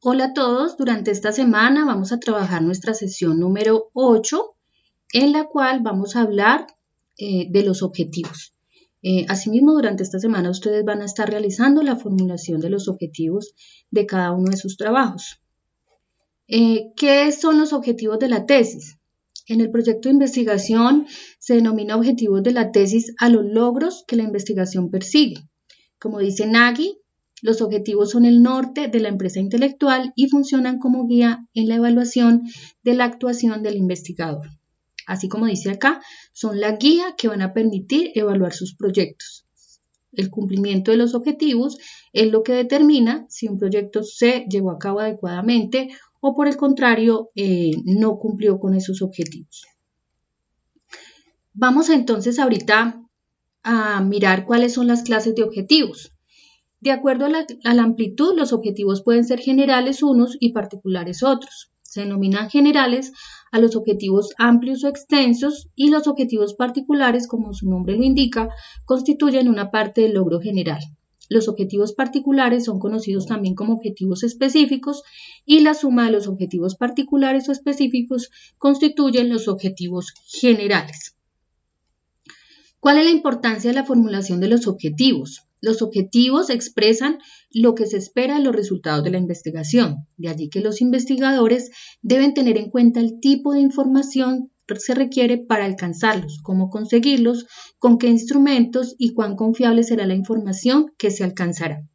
Hola a todos, durante esta semana vamos a trabajar nuestra sesión número 8, en la cual vamos a hablar de los objetivos. Asimismo, durante esta semana ustedes van a estar realizando la formulación de los objetivos de cada uno de sus trabajos. ¿Qué son los objetivos de la tesis? En el proyecto de investigación se denomina objetivos de la tesis a los logros que la investigación persigue. Como dice Nagy, los objetivos son el norte de la empresa intelectual y funcionan como guía en la evaluación de la actuación del investigador. Así como dice acá, son la guía que van a permitir evaluar sus proyectos. El cumplimiento de los objetivos es lo que determina si un proyecto se llevó a cabo adecuadamente o por el contrario no cumplió con esos objetivos. Vamos entonces ahorita a mirar cuáles son las clases de objetivos. De acuerdo a la amplitud, los objetivos pueden ser generales unos y particulares otros. Se denominan generales a los objetivos amplios o extensos y los objetivos particulares, como su nombre lo indica, constituyen una parte del logro general. Los objetivos particulares son conocidos también como objetivos específicos y la suma de los objetivos particulares o específicos constituyen los objetivos generales. ¿Cuál es la importancia de la formulación de los objetivos? Los objetivos expresan lo que se espera de los resultados de la investigación. De allí que los investigadores deben tener en cuenta el tipo de información que se requiere para alcanzarlos, cómo conseguirlos, con qué instrumentos y cuán confiable será la información que se alcanzará.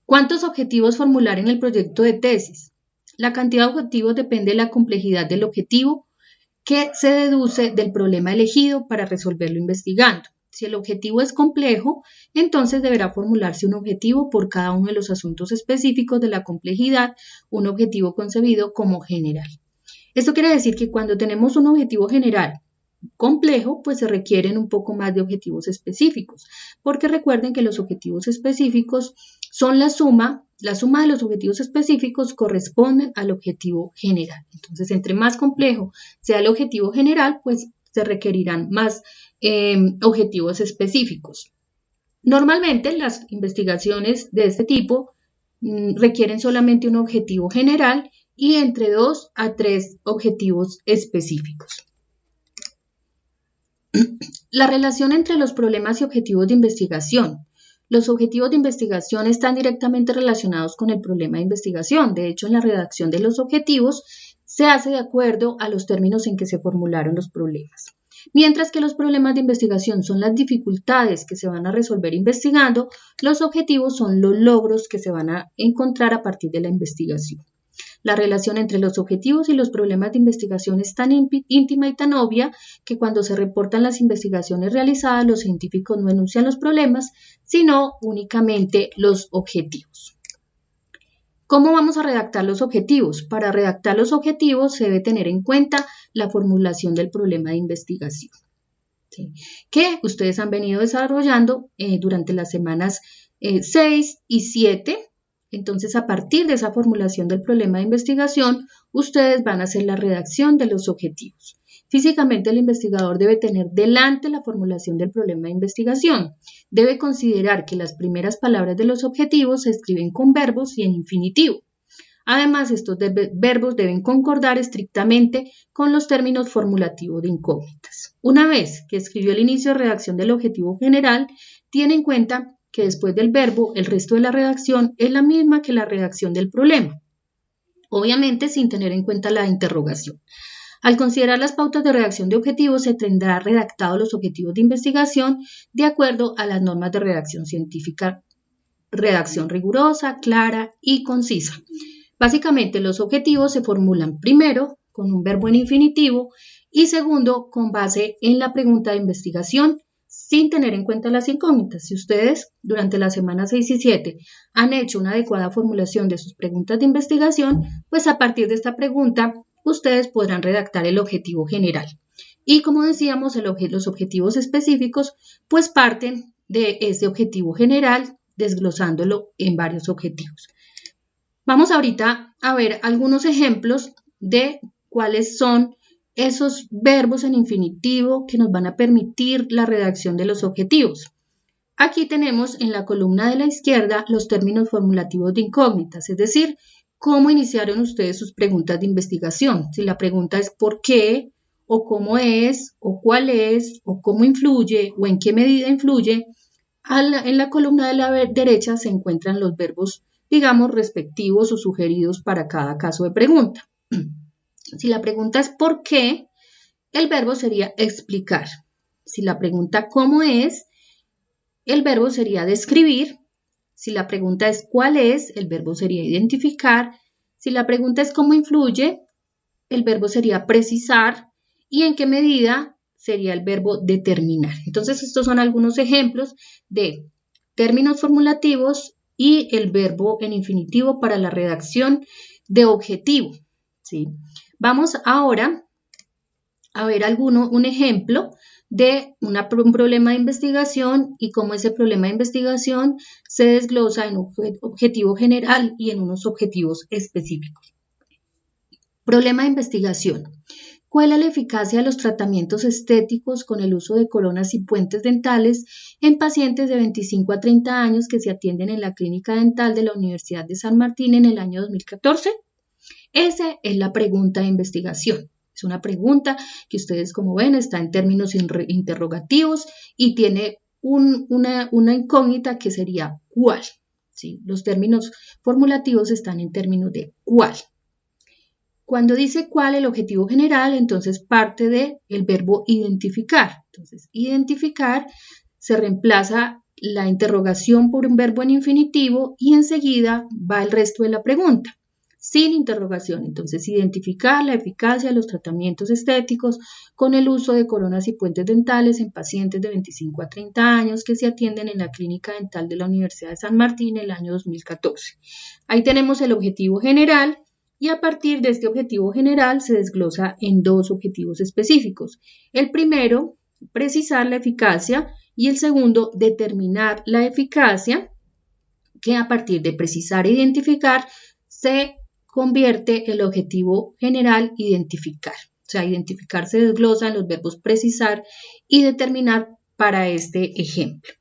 ¿Cuántos objetivos formular en el proyecto de tesis? La cantidad de objetivos depende de la complejidad del objetivo que se deduce del problema elegido para resolverlo investigando. Si el objetivo es complejo, entonces deberá formularse un objetivo por cada uno de los asuntos específicos de la complejidad, un objetivo concebido como general. Esto quiere decir que cuando tenemos un objetivo general complejo, pues se requieren un poco más de objetivos específicos, porque recuerden que los objetivos específicos son la suma de los objetivos específicos corresponden al objetivo general. Entonces, entre más complejo sea el objetivo general, pues se requerirán más objetivos específicos. Normalmente las investigaciones de este tipo requieren solamente un objetivo general y entre 2 a 3 objetivos específicos. La relación entre los problemas y objetivos de investigación. Los objetivos de investigación están directamente relacionados con el problema de investigación. De hecho, en la redacción de los objetivos se hace de acuerdo a los términos en que se formularon los problemas. Mientras que los problemas de investigación son las dificultades que se van a resolver investigando, los objetivos son los logros que se van a encontrar a partir de la investigación. La relación entre los objetivos y los problemas de investigación es tan íntima y tan obvia que cuando se reportan las investigaciones realizadas, los científicos no enuncian los problemas, sino únicamente los objetivos. ¿Cómo vamos a redactar los objetivos? Para redactar los objetivos se debe tener en cuenta la formulación del problema de investigación, ¿sí?, que ustedes han venido desarrollando durante las semanas 6 y 7. Entonces, a partir de esa formulación del problema de investigación, ustedes van a hacer la redacción de los objetivos. Físicamente, el investigador debe tener delante la formulación del problema de investigación. Debe considerar que las primeras palabras de los objetivos se escriben con verbos y en infinitivo. Además, estos verbos deben concordar estrictamente con los términos formulativos de incógnitas. Una vez que escribió el inicio de redacción del objetivo general, tiene en cuenta que después del verbo, el resto de la redacción es la misma que la redacción del problema, obviamente sin tener en cuenta la interrogación. Al considerar las pautas de redacción de objetivos, se tendrá redactados los objetivos de investigación de acuerdo a las normas de redacción científica, redacción rigurosa, clara y concisa. Básicamente, los objetivos se formulan primero con un verbo en infinitivo y segundo con base en la pregunta de investigación, sin tener en cuenta las incógnitas. Si ustedes durante las semanas 6 y 7 han hecho una adecuada formulación de sus preguntas de investigación, pues a partir de esta pregunta ustedes podrán redactar el objetivo general. Y como decíamos, los objetivos específicos pues parten de ese objetivo general, desglosándolo en varios objetivos. Vamos ahorita a ver algunos ejemplos de cuáles son esos verbos en infinitivo que nos van a permitir la redacción de los objetivos. Aquí tenemos en la columna de la izquierda los términos formulativos de incógnitas, es decir, cómo iniciaron ustedes sus preguntas de investigación. Si la pregunta es ¿por qué? O ¿cómo es? O ¿cuál es? O ¿cómo influye? O ¿en qué medida influye? En la columna de la derecha se encuentran los verbos, digamos, respectivos o sugeridos para cada caso de pregunta. Si la pregunta es ¿por qué?, el verbo sería explicar. Si la pregunta ¿cómo es?, el verbo sería describir. Si la pregunta es ¿cuál es?, el verbo sería identificar. Si la pregunta es ¿cómo influye?, el verbo sería precisar. ¿Y en qué medida? Sería el verbo determinar. Entonces, estos son algunos ejemplos de términos formulativos y el verbo en infinitivo para la redacción de objetivo, ¿sí? Vamos ahora a ver un ejemplo de un problema de investigación y cómo ese problema de investigación se desglosa en un objetivo general y en unos objetivos específicos. Problema de investigación. ¿Cuál es la eficacia de los tratamientos estéticos con el uso de coronas y puentes dentales en pacientes de 25 a 30 años que se atienden en la clínica dental de la Universidad de San Martín en el año 2014? Esa es la pregunta de investigación. Es una pregunta que ustedes, como ven, está en términos interrogativos y tiene una incógnita que sería ¿cuál? ¿Sí? Los términos formulativos están en términos de ¿cuál? Cuando dice cuál, el objetivo general, entonces parte del verbo identificar. Entonces, identificar se reemplaza la interrogación por un verbo en infinitivo y enseguida va el resto de la pregunta, sin interrogación. Entonces, identificar la eficacia de los tratamientos estéticos con el uso de coronas y puentes dentales en pacientes de 25 a 30 años que se atienden en la clínica dental de la Universidad de San Martín en el año 2014. Ahí tenemos el objetivo general. Y a partir de este objetivo general se desglosa en dos objetivos específicos. El primero, precisar la eficacia, y el segundo, determinar la eficacia, que a partir de precisar e identificar se convierte el objetivo general identificar. O sea, identificar se desglosa en los verbos precisar y determinar para este ejemplo.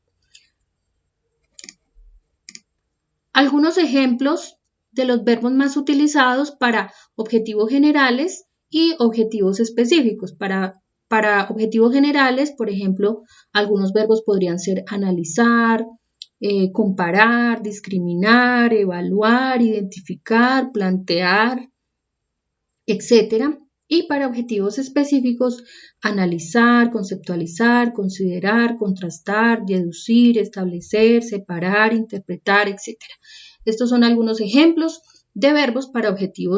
Algunos ejemplos de los verbos más utilizados para objetivos generales y objetivos específicos. Para objetivos generales, por ejemplo, algunos verbos podrían ser analizar, comparar, discriminar, evaluar, identificar, plantear, etc. Y para objetivos específicos, analizar, conceptualizar, considerar, contrastar, deducir, establecer, separar, interpretar, etc. Estos son algunos ejemplos de verbos para objetivos